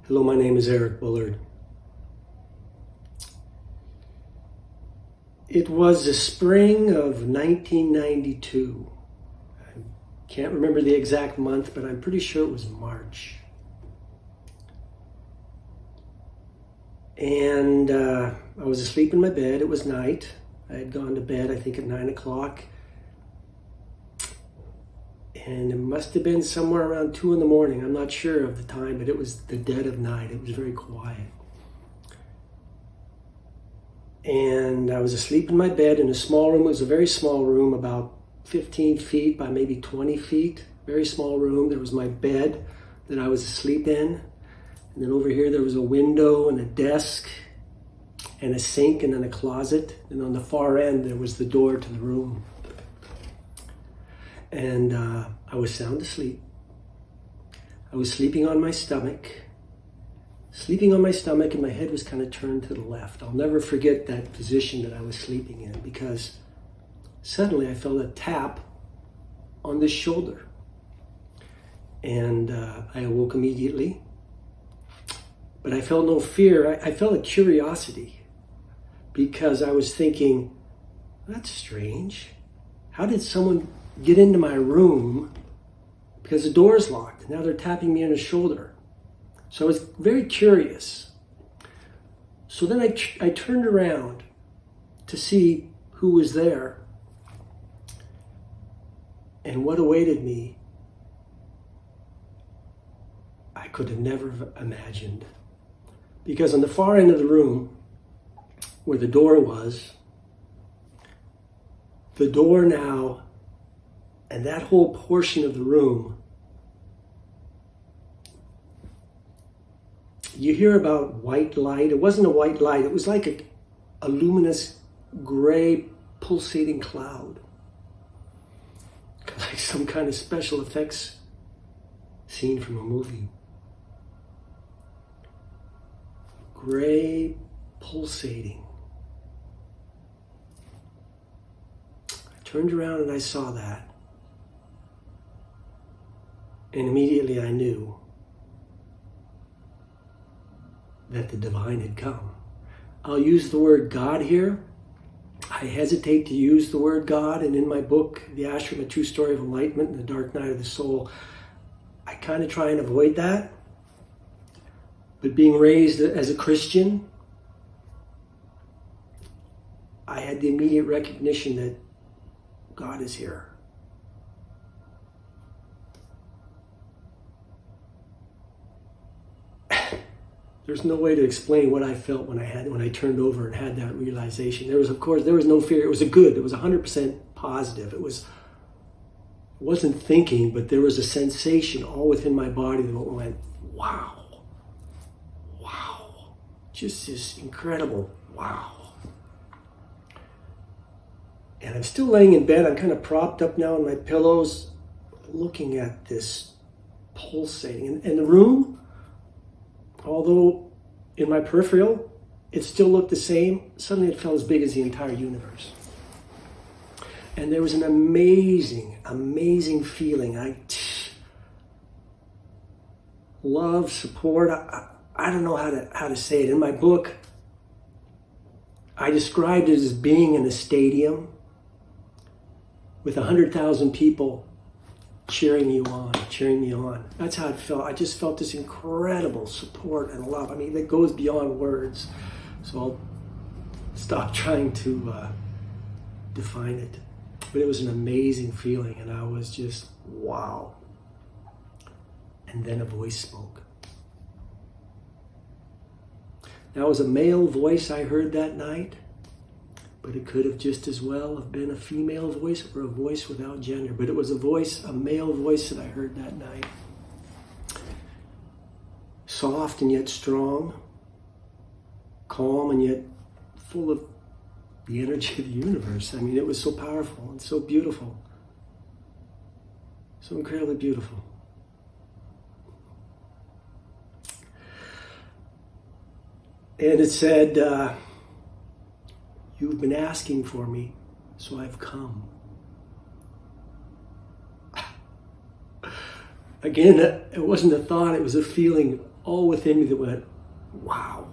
Hello, my name is Eric Bullard. It was the spring of 1992. I can't remember the exact month, but I'm pretty sure it was March. And I was asleep in my bed. It was night. I had gone to bed, I think, at 9 o'clock. And it must have been somewhere around 2 in the morning. I'm not sure of the time, but it was the dead of night. It was very quiet. And I was asleep in my bed in a small room. It was a very small room, about 15 feet by maybe 20 feet. Very small room. There was my bed that I was asleep in. And then over here there was a window and a desk and a sink and then a closet. And on the far end there was the door to the room. And I was sound asleep. I was sleeping on my stomach. And my head was kind of turned to the left. I'll never forget that position that I was sleeping in, because suddenly I felt a tap on the shoulder. And I awoke immediately. But I felt no fear. I felt a curiosity, because I was thinking, that's strange. How did someone get into my room? Because the door's locked. Now they're tapping me on the shoulder. So I was very curious. So then I turned around to see who was there. And what awaited me, I could have never imagined. Because on the far end of the room, where the door was, the door now, and that whole portion of the room, you hear about white light. It wasn't a white light. It was like a luminous gray pulsating cloud. Like some kind of special effects scene from a movie. Gray pulsating. I turned around and I saw that. And immediately I knew that the divine had come. I'll use the word God here. I hesitate to use the word God, and in my book, The Ashram, A True Story of Enlightenment and the Dark Night of the Soul, I kind of try and avoid that. But being raised as a Christian, I had the immediate recognition that God is here. There's no way to explain what I felt when I turned over and had that realization. There was no fear. It was 100% positive. It wasn't thinking, but there was a sensation all within my body that went, wow. Just this incredible wow. And I'm still laying in bed. I'm kind of propped up now on my pillows, looking at this pulsating. And the room, although in my peripheral, it still looked the same, suddenly it felt as big as the entire universe. And there was an amazing feeling. Love, support. I don't know how to say it. In my book, I described it as being in a stadium with 100,000 people cheering me on. That's how it felt. I just felt this incredible support and love. I mean, that goes beyond words. So I'll stop trying to define it. But it was an amazing feeling, and I was just, wow. And then a voice spoke. Now, it was a male voice I heard that night, but it could have just as well have been a female voice or a voice without gender. But it was a male voice that I heard that night. Soft and yet strong, calm and yet full of the energy of the universe. I mean, it was so powerful and so beautiful. So incredibly beautiful. And it said, you've been asking for me, so I've come. Again, it wasn't a thought, it was a feeling all within me that went, wow.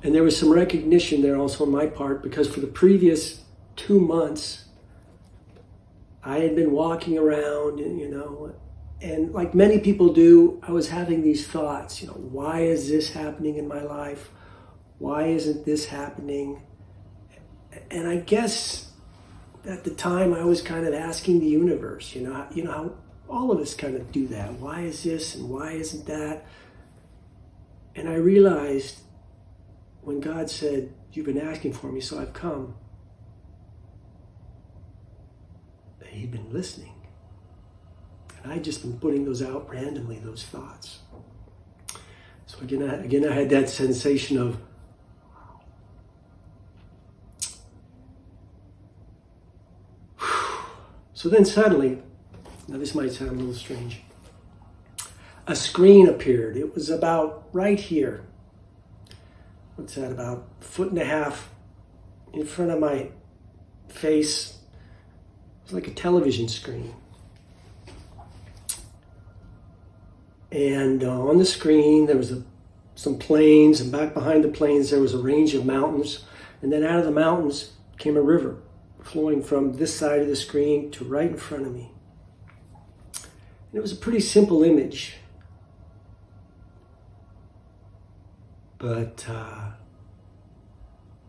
And there was some recognition there also on my part, because for the previous 2 months, I had been walking around, and like many people do, I was having these thoughts, why is this happening in my life? Why isn't this happening? And I guess at the time I was kind of asking the universe, how all of us kind of do that. Why is this and why isn't that? And I realized when God said, you've been asking for me, so I've come, that he'd been listening. And I'd just been putting those out randomly, those thoughts. So again, I had that sensation of, so then suddenly, now this might sound a little strange, a screen appeared. It was about right here. What's that, about 1.5 feet in front of my face. It was like a television screen. And on the screen there was some plains, and back behind the plains there was a range of mountains. And then out of the mountains came a river flowing from this side of the screen to right in front of me. And it was a pretty simple image. But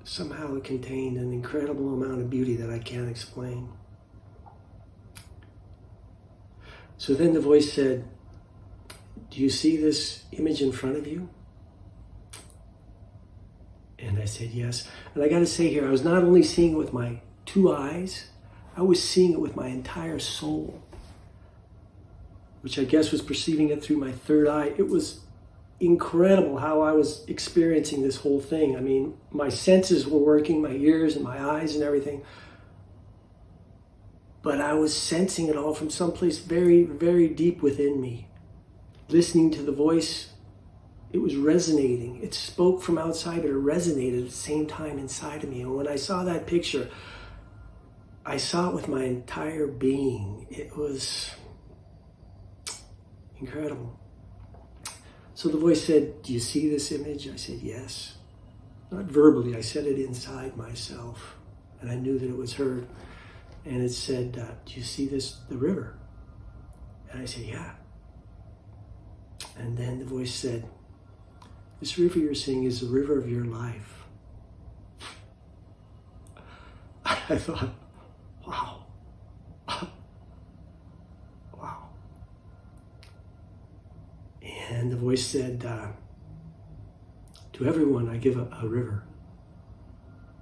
somehow it contained an incredible amount of beauty that I can't explain. So then the voice said, do you see this image in front of you? And I said, yes. And I got to say here, I was not only seeing it with my 2 eyes, I was seeing it with my entire soul, which I guess was perceiving it through my 3rd eye. It was incredible how I was experiencing this whole thing. I mean, my senses were working, my ears and my eyes and everything. But I was sensing it all from someplace very, very deep within me. Listening to the voice, it was resonating. It spoke from outside, but it resonated at the same time inside of me. And when I saw that picture, I saw it with my entire being. It was incredible. So the voice said, do you see this image? I said, yes. Not verbally, I said it inside myself. And I knew that it was heard. And it said, do you see this, the river? And I said, yeah. And then the voice said, this river you're seeing is the river of your life. I thought, wow. Wow. And the voice said, to everyone I give a river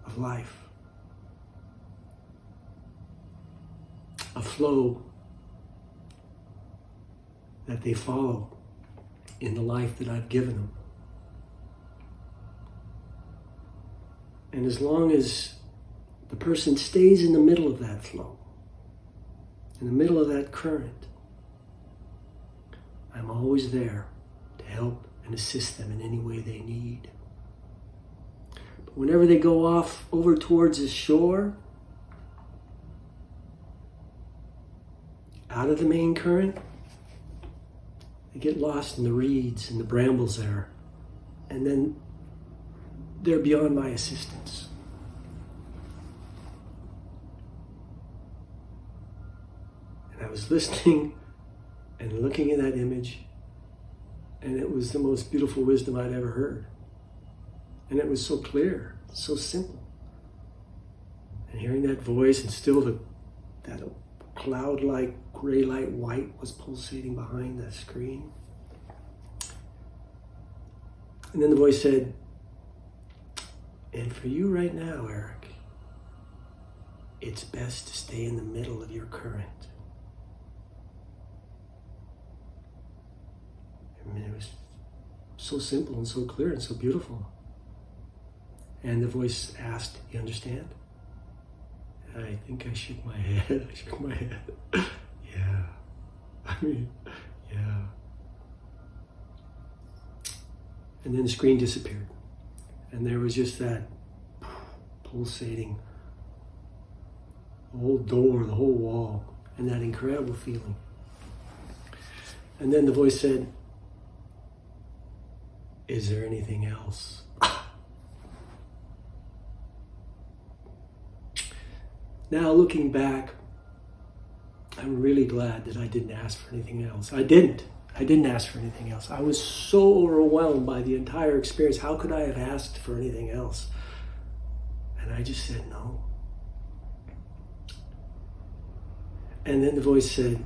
of life. A flow that they follow in the life that I've given them. And as long as the person stays in the middle of that flow, in the middle of that current, I'm always there to help and assist them in any way they need. But whenever they go off over towards the shore, out of the main current, they get lost in the reeds and the brambles there. And then they're beyond my assistance. And I was listening and looking at that image, and it was the most beautiful wisdom I'd ever heard. And it was so clear, so simple. And hearing that voice, and still that cloud-like, gray light white was pulsating behind the screen. And then the voice said, and for you right now, Eric, it's best to stay in the middle of your current. I mean, it was so simple and so clear and so beautiful. And the voice asked, you understand? And I think I shook my head. I shook my head. Yeah. I mean, yeah. And then the screen disappeared. And there was just that pulsating whole door, the whole wall, and that incredible feeling. And then the voice said, Is there anything else? Now looking back, I'm really glad that I didn't ask for anything else. I didn't ask for anything else. I was so overwhelmed by the entire experience. How could I have asked for anything else? And I just said no. And then the voice said,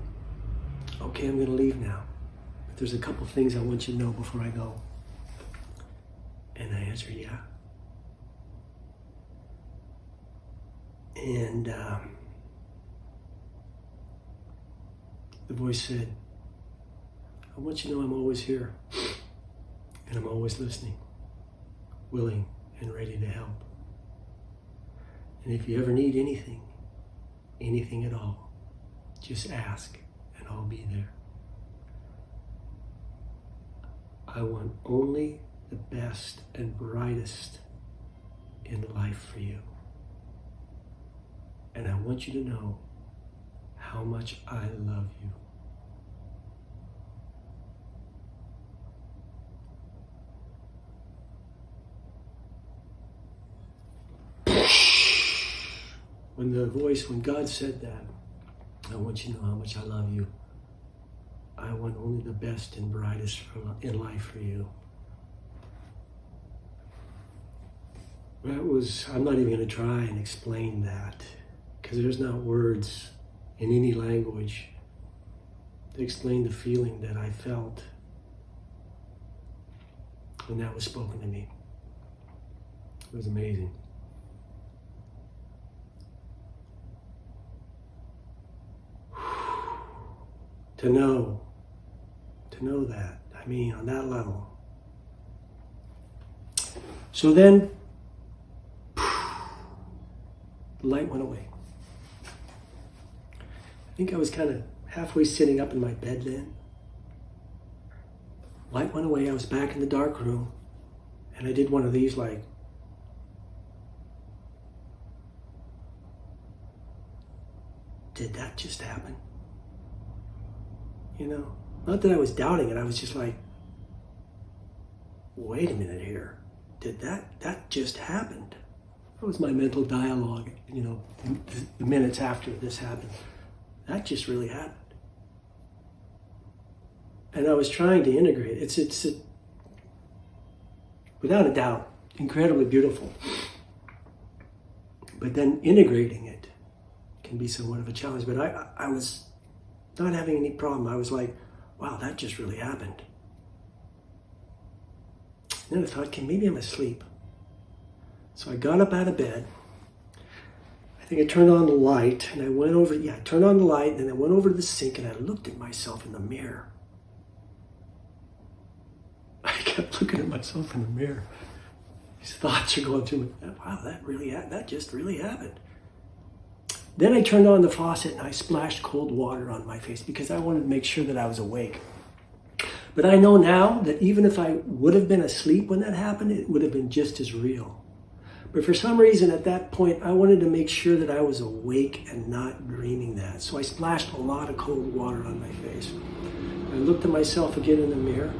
okay, I'm going to leave now. But there's a couple things I want you to know before I go. And I answered, yeah. And the voice said, I want you to know I'm always here. And I'm always listening, willing and ready to help. And if you ever need anything at all, just ask and I'll be there. I want only the best and brightest in life for you. And I want you to know how much I love you. When God said that, I want you to know how much I love you. I want only the best and brightest in life for you. I'm not even going to try and explain that, because there's not words in any language to explain the feeling that I felt when that was spoken to me. It was amazing. To know that, I mean, on that level. So then, the light went away. I think I was kind of halfway sitting up in my bed then. Light went away, I was back in the dark room, and I did one of these like, did that just happen? You know, not that I was doubting it, I was just like, wait a minute here. Did that just happened? That was my mental dialogue, you know, the minutes after this happened. That just really happened. And I was trying to integrate. It's without a doubt, incredibly beautiful. But then integrating it can be somewhat of a challenge. But I was not having any problem. I was like, wow, that just really happened. Then I thought, okay, maybe I'm asleep. So I got up out of bed. I think I turned on the light and I went over, I turned on the light and then I went over to the sink and I looked at myself in the mirror. I kept looking at myself in the mirror. These thoughts are going through me. Wow, that just really happened. Then I turned on the faucet and I splashed cold water on my face because I wanted to make sure that I was awake. But I know now that even if I would have been asleep when that happened, it would have been just as real. But for some reason at that point, I wanted to make sure that I was awake and not dreaming that. So I splashed a lot of cold water on my face. I looked at myself again in the mirror.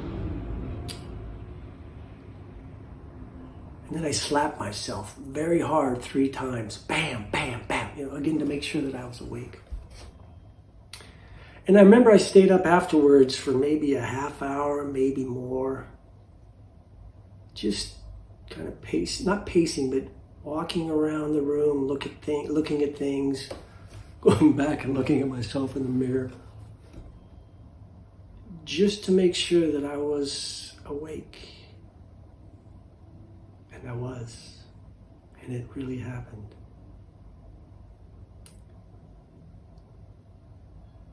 And then I slapped myself very hard 3 times. Bam, bam, bam. You know, again to make sure that I was awake. And I remember I stayed up afterwards for maybe a half hour, maybe more. Just kind of not pacing, but walking around the room, looking at things, going back and looking at myself in the mirror. Just to make sure that I was awake. And I was. And it really happened.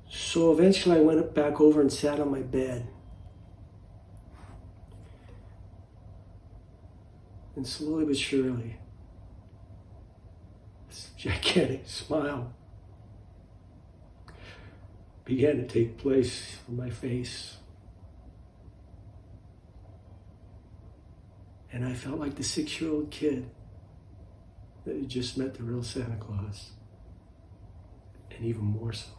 So eventually I went back over and sat on my bed. And slowly but surely, this gigantic smile began to take place on my face. And I felt like the 6-year-old kid that had just met the real Santa Claus. And even more so.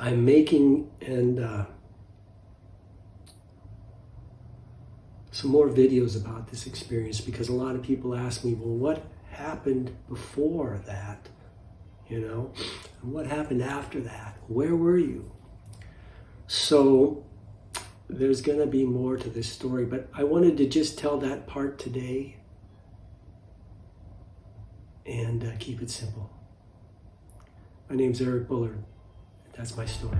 I'm making some more videos about this experience, because a lot of people ask me, well, what happened before that? And what happened after that? Where were you? So there's going to be more to this story, but I wanted to just tell that part today and keep it simple. My name's Eric Bullard. That's my story.